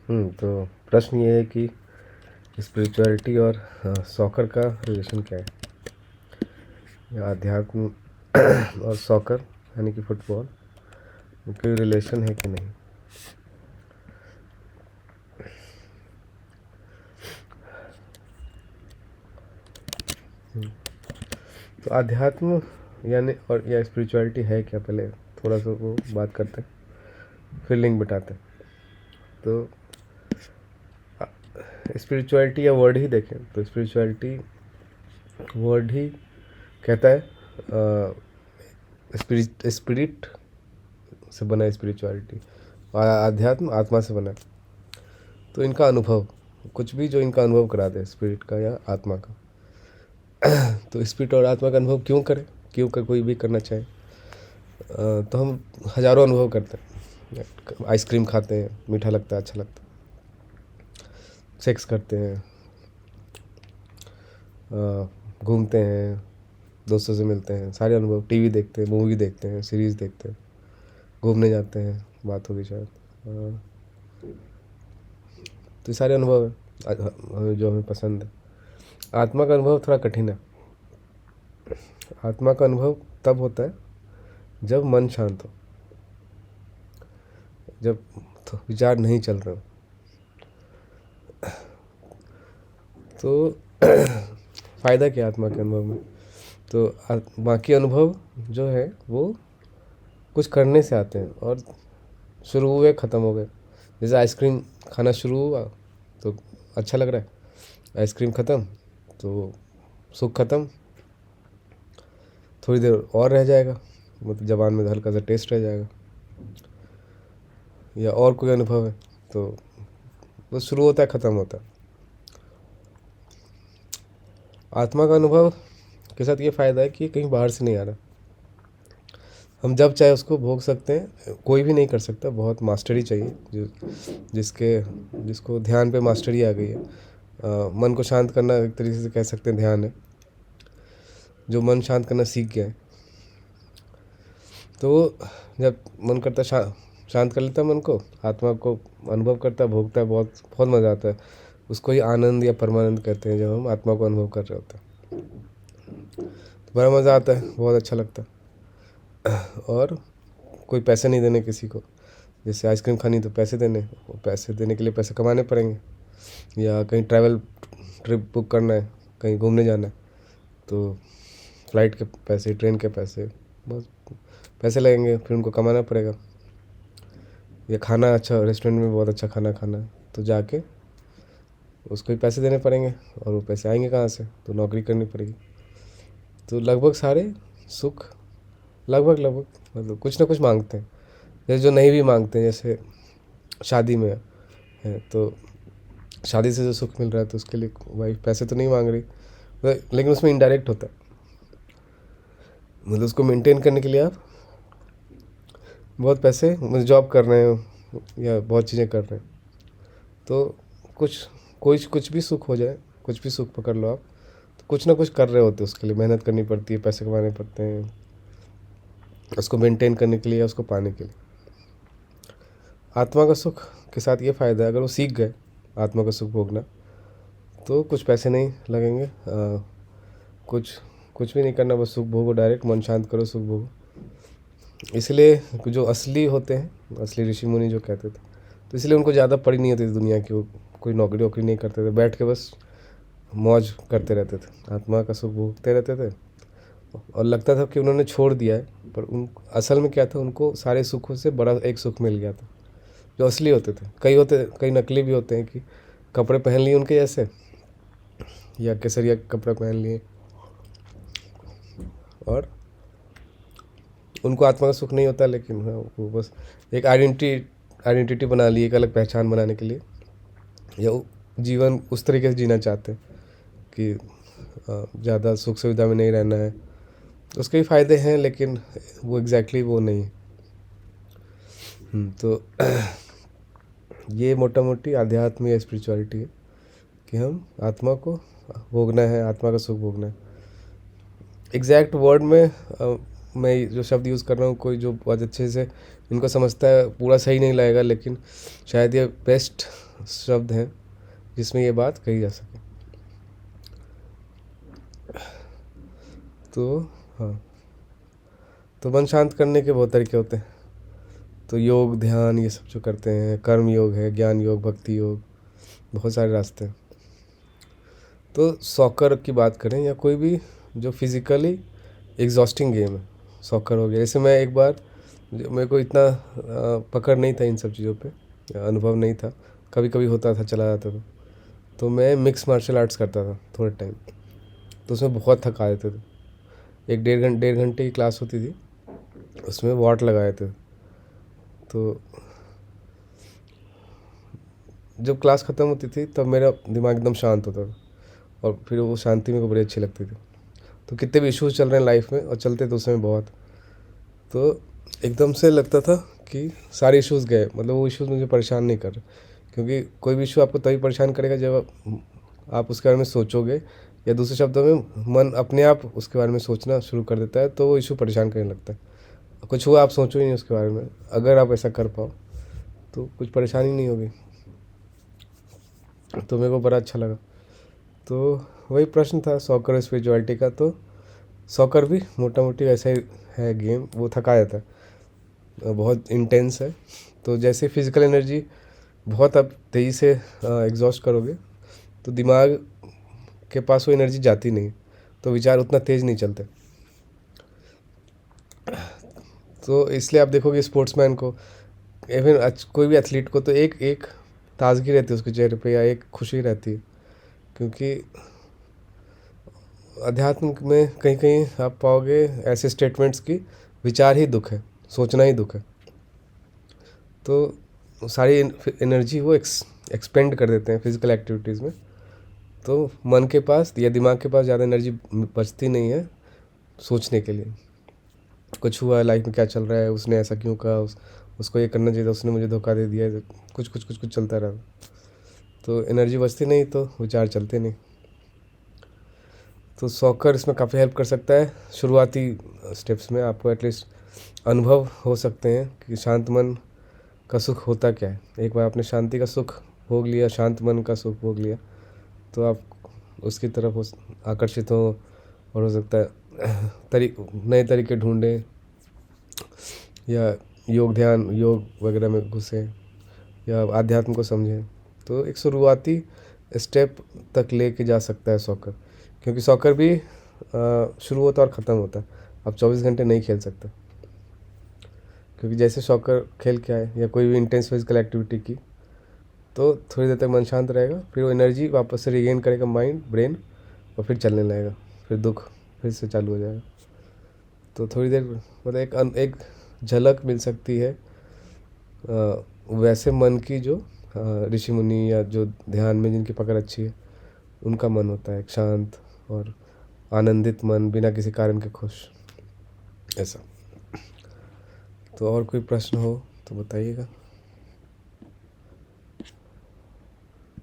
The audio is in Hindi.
तो प्रश्न ये है कि स्पिरिचुअलिटी और सॉकर का रिलेशन क्या है, या अध्यात्म और सॉकर यानी कि फुटबॉल, कोई रिलेशन है कि नहीं। तो अध्यात्म यानी और या स्पिरिचुअलिटी है क्या, पहले थोड़ा सा वो बात करते हैं, फिर लिंक बिठाते हैं। तो स्पिरिचुअलिटी या वर्ड ही देखें तो स्पिरिचुअलिटी वर्ड ही कहता है स्पिरिट से बना है स्पिरिचुअलिटी, और अध्यात्म आत्मा से बना है। तो इनका अनुभव, कुछ भी जो इनका अनुभव करा दे स्पिरिट का या आत्मा का, तो स्पिरिट और आत्मा का अनुभव क्यों करें, क्यों कर कोई भी करना चाहे। तो हम हज़ारों अनुभव करते हैं। आइसक्रीम खाते हैं, मीठा लगता है, अच्छा लगता है। सेक्स करते हैं, घूमते हैं, दोस्तों से मिलते हैं, सारे अनुभव। टीवी देखते हैं, मूवी देखते हैं, सीरीज़ देखते हैं, घूमने जाते हैं, बात होगी शायद। तो ये सारे अनुभव हैं जो हमें पसंद है। आत्मा का अनुभव थोड़ा कठिन है। आत्मा का अनुभव तब होता है जब मन शांत हो, जब विचार नहीं चल रहे हो। तो फ़ायदा क्या आत्मा के अनुभव में। तो बाकी अनुभव जो है वो कुछ करने से आते हैं, और शुरू हुए ख़त्म हो गए। जैसे आइसक्रीम खाना शुरू हुआ तो अच्छा लग रहा है, आइसक्रीम ख़त्म तो सुख ख़त्म, थोड़ी देर और रह जाएगा, मतलब ज़बान में हल्का सा टेस्ट रह जाएगा। या और कोई अनुभव है तो वो शुरू होता है, ख़त्म होता है। आत्मा का अनुभव के साथ ये फ़ायदा है कि ये कहीं बाहर से नहीं आ रहा। हम जब चाहे उसको भोग सकते हैं, कोई भी नहीं कर सकता, बहुत मास्टरी चाहिए। जिसको ध्यान पे मास्टरी आ गई है। मन को शांत करना एक तरीके से कह सकते हैं ध्यान है। जो मन शांत करना सीख गया है, तो जब मन करता शांत कर लेता है मन को, आत्मा को अनुभव करता है, भोगता है, बहुत बहुत मज़ा आता है। उसको ही आनंद या परमानंद कहते हैं, जब हम आत्मा को अनुभव कर रहे होते हैं तो बड़ा मज़ा आता है, बहुत अच्छा लगता है। और कोई पैसे नहीं देने किसी को। जैसे आइसक्रीम खानी तो पैसे देने, पैसे देने के लिए पैसे कमाने पड़ेंगे। या कहीं ट्रैवल ट्रिप बुक करना है, कहीं घूमने जाना है, तो फ्लाइट के पैसे, ट्रेन के पैसे, बस पैसे लगेंगे, फिर उनको कमाना पड़ेगा। या खाना, अच्छा रेस्टोरेंट में बहुत अच्छा खाना खाना है तो जाके उसको ही पैसे देने पड़ेंगे, और वो पैसे आएंगे कहाँ से, तो नौकरी करनी पड़ेगी। तो लगभग सारे सुख लगभग मतलब कुछ ना कुछ मांगते हैं। जैसे जो नहीं भी मांगते हैं, जैसे शादी में है तो शादी से जो सुख मिल रहा है तो उसके लिए वाइफ पैसे तो नहीं मांग रही, लेकिन उसमें इनडायरेक्ट होता है। मतलब उसको मेंटेन करने के लिए आप बहुत पैसे, मतलब जॉब कर रहे हो या बहुत चीज़ें कर रहे हैं, तो कुछ भी सुख हो जाए, कुछ भी सुख पकड़ लो आप, तो कुछ ना कुछ कर रहे होते हैं, उसके लिए मेहनत करनी पड़ती है, पैसे कमाने पड़ते हैं उसको मेंटेन करने के लिए या उसको पाने के लिए। आत्मा का सुख के साथ ये फ़ायदा है, अगर वो सीख गए आत्मा का सुख भोगना, तो कुछ पैसे नहीं लगेंगे, कुछ कुछ भी नहीं करना, बस सुख भोगो, डायरेक्ट मन शांत करो, सुख भोगो। इसलिए जो असली होते हैं, असली ऋषि मुनि जो कहते थे, तो इसलिए उनको ज़्यादा पड़ी नहीं होती थी दुनिया की। वो कोई नौकरी वोकरी नहीं करते थे, बैठ के बस मौज करते रहते थे, आत्मा का सुख भोगते रहते थे, और लगता था कि उन्होंने छोड़ दिया है, पर उन असल में क्या था, उनको सारे सुखों से बड़ा एक सुख मिल गया था, जो असली होते थे। कई नकली भी होते हैं कि कपड़े पहन लिए उनके जैसे, या केसरिया कपड़े पहन लिए, और उनको आत्मा का सुख नहीं होता, लेकिन हाँ, वो बस एक आइडेंटिटी बना ली, एक अलग पहचान बनाने के लिए, या जीवन उस तरीके से जीना चाहते हैं कि ज़्यादा सुख सुविधा में नहीं रहना है। उसके भी फ़ायदे हैं, लेकिन वो एग्जैक्टली वो नहीं है। तो ये मोटा मोटी आध्यात्म या स्पिरिचुअलिटी है कि हम आत्मा को भोगना है, आत्मा का सुख भोगना है। एग्जैक्ट वर्ड में मैं जो शब्द यूज़ कर रहा हूँ, कोई जो बहुत अच्छे से इनको समझता है पूरा सही नहीं लगेगा, लेकिन शायद ये बेस्ट शब्द हैं जिसमें ये बात कही जा सके। तो हाँ, तो मन शांत करने के बहुत तरीके होते हैं। तो योग, ध्यान, ये सब जो करते हैं, कर्म योग है, ज्ञान योग, भक्ति योग, बहुत सारे रास्ते हैं। तो सॉकर की बात करें या कोई भी जो फिज़िकली एग्जॉस्टिंग गेम है, सॉकर हो गया। जैसे मैं एक बार, मेरे को इतना पकड़ नहीं था इन सब चीज़ों पे, अनुभव नहीं था, कभी कभी होता था, चला जाता था। तो मैं मिक्स मार्शल आर्ट्स करता था थोड़े टाइम। तो उसमें बहुत थका देते थे। एक डेढ़ घंटे की क्लास होती थी, उसमें वाट लगाए थे। तो जब क्लास ख़त्म होती थी तब मेरा दिमाग एकदम शांत होता था, और फिर वो शांति मेरे को बड़ी अच्छी लगती थी। तो कितने भी इश्यूज़ चल रहे हैं लाइफ में, और चलते थे उस समय बहुत, तो एकदम से लगता था कि सारे इश्यूज़ गए, मतलब वो इश्यूज़ मुझे परेशान नहीं कर रहे। क्योंकि कोई भी इशू आपको तभी परेशान करेगा जब आप उसके बारे में सोचोगे, या दूसरे शब्दों में मन अपने आप उसके बारे में सोचना शुरू कर देता है, तो वो इशू परेशान करने लगता है। कुछ हुआ आप सोचो ही नहीं उसके बारे में, अगर आप ऐसा कर पाओ तो कुछ परेशानी नहीं होगी। तो मेरे को बड़ा अच्छा लगा। तो वही प्रश्न था सॉकर और स्पिरिचुअलिटी का। तो सॉकर भी मोटा मोटी वैसा ही है गेम, वो थका जाता है, बहुत इंटेंस है। तो जैसे फिज़िकल एनर्जी बहुत आप तेज़ी से एग्जॉस्ट करोगे, तो दिमाग के पास वो एनर्जी जाती नहीं, तो विचार उतना तेज़ नहीं चलते। तो इसलिए आप देखोगे स्पोर्ट्समैन को, इवन कोई भी एथलीट को, तो एक एक ताजगी रहती है उसके चेहरे पे, या एक खुशी रहती है। क्योंकि अध्यात्म में कहीं कहीं आप पाओगे ऐसे स्टेटमेंट्स की विचार ही दुख है, सोचना ही दुख है। तो सारी एनर्जी वो एक्सपेंड कर देते हैं फिज़िकल एक्टिविटीज़ में। तो मन के पास या दिमाग के पास ज़्यादा एनर्जी बचती नहीं है सोचने के लिए। कुछ हुआ लाइफ में, क्या चल रहा है, उसने ऐसा क्यों कहा, उसको ये करना चाहिए था, उसने मुझे धोखा दे दिया, कुछ कुछ कुछ कुछ चलता रहा। तो एनर्जी बचती नहीं, तो विचार चलते नहीं। तो सॉकर इसमें काफ़ी हेल्प कर सकता है। शुरुआती स्टेप्स में आपको एटलीस्ट अनुभव हो सकते हैं कि शांत मन का सुख होता क्या है। एक बार आपने शांति का सुख भोग लिया, शांत मन का सुख भोग लिया, तो आप उसकी तरफ आकर्षित हो, और हो सकता है नए तरीके ढूंढें, या योग, ध्यान, योग वगैरह में घुसें, या आध्यात्म को समझें। तो एक शुरुआती स्टेप तक लेके जा सकता है सॉकर। क्योंकि सॉकर भी शुरू होता है और ख़त्म होता है, आप 24 घंटे नहीं खेल सकते। क्योंकि जैसे सॉकर खेल के आए या कोई भी इंटेंस फिजिकल एक्टिविटी की, तो थोड़ी देर तक मन शांत रहेगा, फिर वो एनर्जी वापस से रिगेन करेगा माइंड, ब्रेन, और फिर चलने लगेगा, फिर दुख फिर से चालू हो जाएगा। तो थोड़ी देर मतलब एक झलक मिल सकती है वैसे मन की जो ऋषि मुनि या जो ध्यान में जिनकी पकड़ अच्छी है, उनका मन होता है एक शांत और आनंदित मन, बिना किसी कारण के खुश, ऐसा। तो और कोई प्रश्न हो तो बताइएगा।